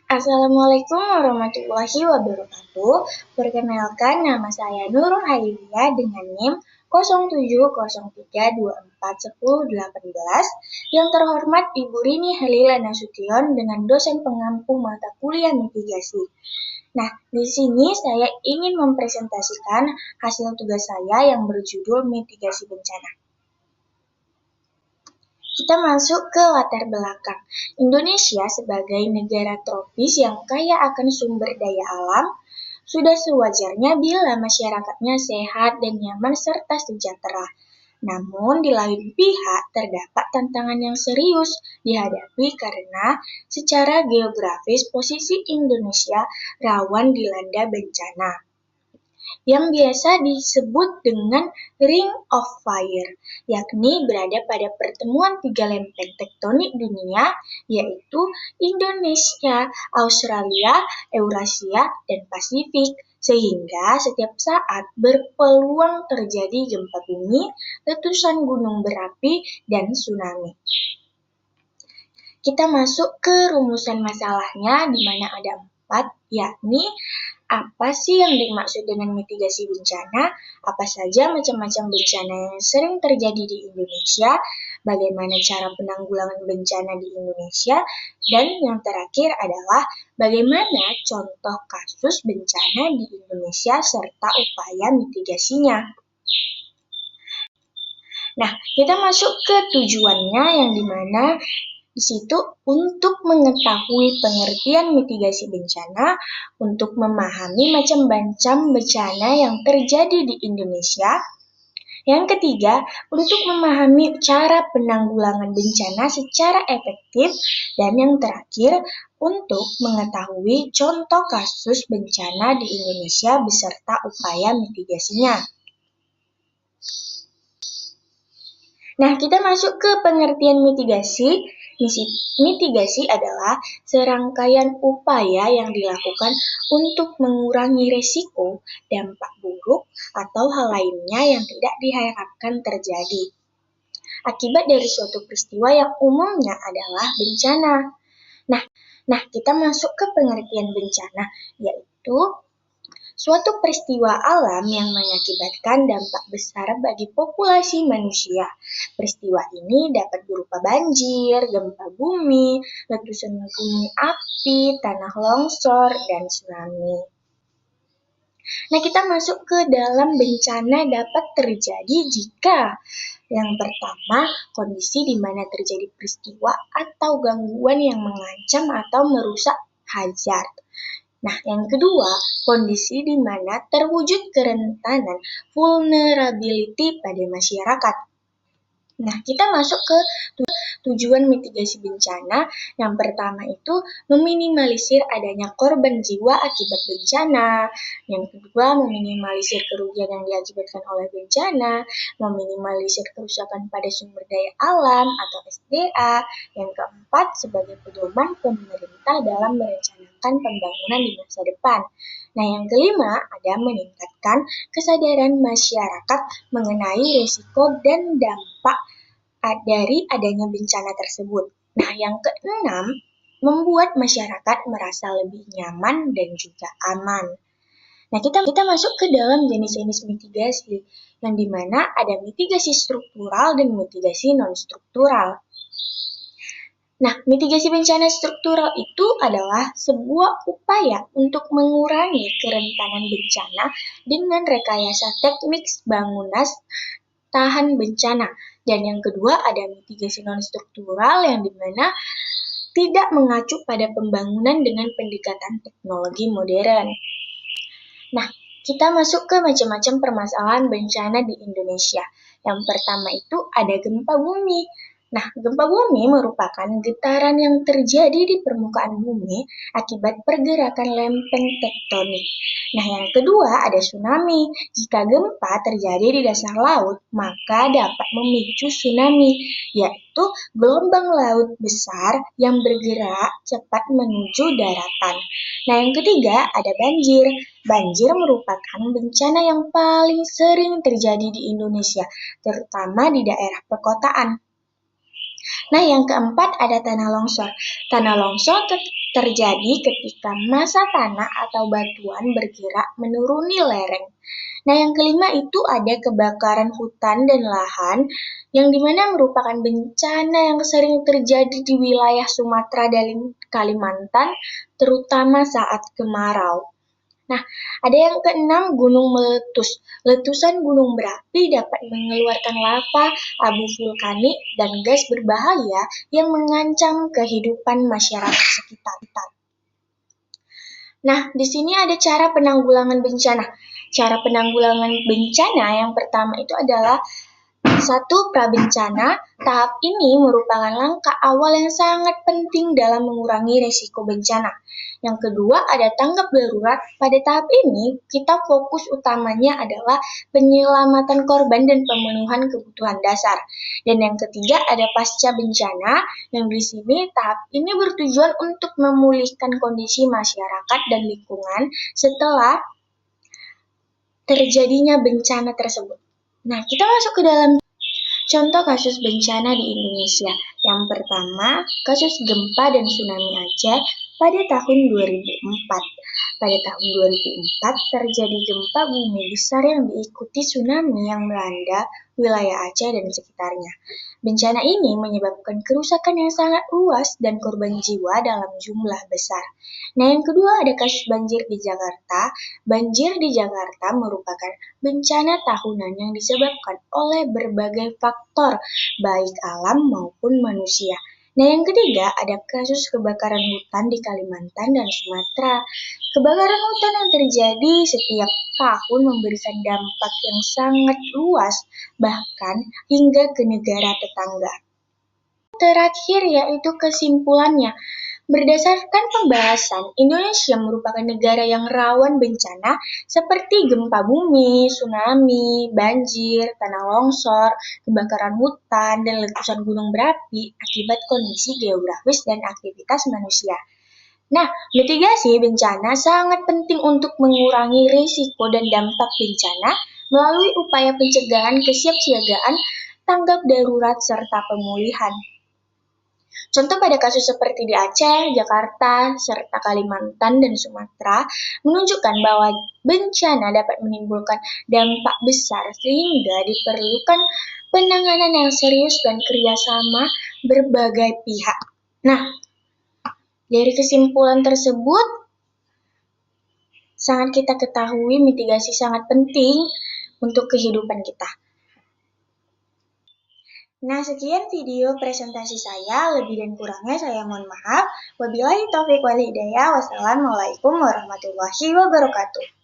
Assalamualaikum warahmatullahi wabarakatuh. Perkenalkan, nama saya Nurul Hailiyah dengan NIM 0703241018. Yang terhormat Ibu Rini Helila Nasution dengan dosen pengampu mata kuliah mitigasi. Nah, di sini saya ingin mempresentasikan hasil tugas saya yang berjudul mitigasi bencana. Kita masuk ke latar belakang. Indonesia sebagai negara tropis yang kaya akan sumber daya alam, sudah sewajarnya bila masyarakatnya sehat dan nyaman serta sejahtera. Namun di lain pihak terdapat tantangan yang serius dihadapi karena secara geografis posisi Indonesia rawan dilanda bencana yang biasa disebut dengan Ring of Fire, yakni berada pada pertemuan tiga lempeng tektonik dunia, yaitu Indonesia, Australia, Eurasia, dan Pasifik, sehingga setiap saat berpeluang terjadi gempa bumi, letusan gunung berapi, dan tsunami. Kita masuk ke rumusan masalahnya, di mana ada 4, yakni apa sih yang dimaksud dengan mitigasi bencana? Apa saja macam-macam bencana yang sering terjadi di Indonesia? Bagaimana cara penanggulangan bencana di Indonesia? Dan yang terakhir adalah bagaimana contoh kasus bencana di Indonesia serta upaya mitigasinya. Nah, kita masuk ke tujuannya yang dimana di situ untuk mengetahui pengertian mitigasi bencana, untuk memahami macam-macam bencana yang terjadi di Indonesia. Yang ketiga, untuk memahami cara penanggulangan bencana secara efektif. Dan yang terakhir, untuk mengetahui contoh kasus bencana di Indonesia beserta upaya mitigasinya. Nah, kita masuk ke pengertian mitigasi. Mitigasi adalah serangkaian upaya yang dilakukan untuk mengurangi risiko, dampak buruk, atau hal lainnya yang tidak diharapkan terjadi akibat dari suatu peristiwa yang umumnya adalah bencana. Nah, kita masuk ke pengertian bencana, yaitu suatu peristiwa alam yang mengakibatkan dampak besar bagi populasi manusia. Peristiwa ini dapat berupa banjir, gempa bumi, letusan gunung api, tanah longsor, dan tsunami. Nah, kita masuk ke dalam bencana dapat terjadi jika yang pertama, kondisi di mana terjadi peristiwa atau gangguan yang mengancam atau merusak hazard. Nah, yang kedua, kondisi di mana terwujud kerentanan vulnerability pada masyarakat. Nah, kita masuk ke tujuan mitigasi bencana. Yang pertama itu meminimalisir adanya korban jiwa akibat bencana. Yang kedua, meminimalisir kerugian yang diakibatkan oleh bencana, meminimalisir kerusakan pada sumber daya alam atau SDA. Yang keempat, sebagai pedoman pemerintah dalam merencanakan pembangunan di masa depan. Nah, yang kelima ada meningkatkan kesadaran masyarakat mengenai risiko dan dampak dari adanya bencana tersebut. Nah, yang keenam, membuat masyarakat merasa lebih nyaman dan juga aman. Nah, kita masuk ke dalam jenis-jenis mitigasi, yang dimana ada mitigasi struktural dan mitigasi non-struktural. Nah, mitigasi bencana struktural itu adalah sebuah upaya untuk mengurangi kerentanan bencana dengan rekayasa teknik bangunan tahan bencana. Dan yang kedua ada mitigasi non-struktural yang dimana tidak mengacu pada pembangunan dengan pendekatan teknologi modern. Nah, kita masuk ke macam-macam permasalahan bencana di Indonesia. Yang pertama itu ada gempa bumi. Nah, gempa bumi merupakan getaran yang terjadi di permukaan bumi akibat pergerakan lempeng tektonik. Nah, yang kedua ada tsunami. Jika gempa terjadi di dasar laut, maka dapat memicu tsunami, yaitu gelombang laut besar yang bergerak cepat menuju daratan. Nah, yang ketiga ada banjir. Banjir merupakan bencana yang paling sering terjadi di Indonesia, terutama di daerah perkotaan. Nah, yang keempat ada tanah longsor. Tanah longsor terjadi ketika massa tanah atau batuan bergerak menuruni lereng. Nah, yang kelima itu ada kebakaran hutan dan lahan, yang dimana merupakan bencana yang sering terjadi di wilayah Sumatera dan Kalimantan, terutama saat kemarau. Nah, ada yang keenam, gunung meletus. Letusan gunung berapi dapat mengeluarkan lava, abu vulkanik, dan gas berbahaya yang mengancam kehidupan masyarakat sekitar. Nah, di sini ada cara penanggulangan bencana. Cara penanggulangan bencana yang pertama itu adalah satu, prabencana. Tahap ini merupakan langkah awal yang sangat penting dalam mengurangi resiko bencana. Yang kedua, ada tanggap darurat. Pada tahap ini, kita fokus utamanya adalah penyelamatan korban dan pemenuhan kebutuhan dasar. Dan yang ketiga, ada pasca bencana, yang di sini tahap ini bertujuan untuk memulihkan kondisi masyarakat dan lingkungan setelah terjadinya bencana tersebut. Nah, kita masuk ke dalam contoh kasus bencana di Indonesia. Yang pertama, kasus gempa dan tsunami Aceh pada tahun 2004. Pada tahun 2004 terjadi gempa bumi besar yang diikuti tsunami yang melanda wilayah Aceh dan sekitarnya. Bencana ini menyebabkan kerusakan yang sangat luas dan korban jiwa dalam jumlah besar. Nah, yang kedua ada kasus banjir di Jakarta. Banjir di Jakarta merupakan bencana tahunan yang disebabkan oleh berbagai faktor, baik alam maupun manusia. Nah, yang ketiga ada kasus kebakaran hutan di Kalimantan dan Sumatera. Kebakaran hutan yang terjadi setiap tahun memberikan dampak yang sangat luas, bahkan hingga ke negara tetangga. Terakhir yaitu kesimpulannya. Berdasarkan pembahasan, Indonesia merupakan negara yang rawan bencana seperti gempa bumi, tsunami, banjir, tanah longsor, kebakaran hutan, dan letusan gunung berapi akibat kondisi geografis dan aktivitas manusia. Nah, mitigasi bencana sangat penting untuk mengurangi risiko dan dampak bencana melalui upaya pencegahan, kesiapsiagaan, tanggap darurat, serta pemulihan. Contoh pada kasus seperti di Aceh, Jakarta, serta Kalimantan dan Sumatera menunjukkan bahwa bencana dapat menimbulkan dampak besar sehingga diperlukan penanganan yang serius dan kerjasama berbagai pihak. Nah, dari kesimpulan tersebut, sangat kita ketahui mitigasi sangat penting untuk kehidupan kita. Nah, sekian video presentasi saya. Lebih dan kurangnya saya mohon maaf. Wabillahi taufiq wal hidayah. Wassalamualaikum warahmatullahi wabarakatuh.